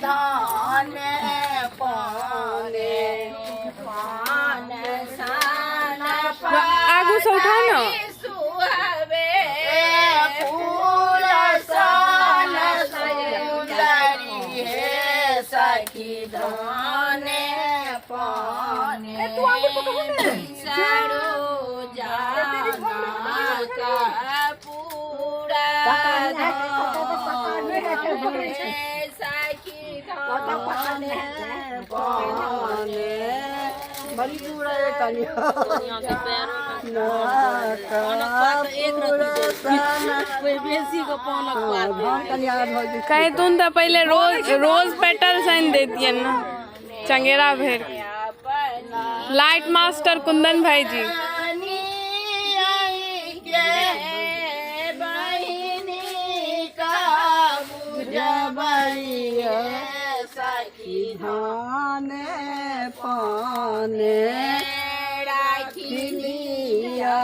धान पाने पान सान आगू से उठा ना सुहवे फूल सान सुंदरी है सखी धान पाने सारो जाना का पूरा सखी धान पाने बड़ी दूर है कन्या कहे तुम तो पहले रोज पेटल साइन देती ना चंगेरा भेर लाइट मास्टर कुंदन भाई जी सखी धान पाने राखी लिया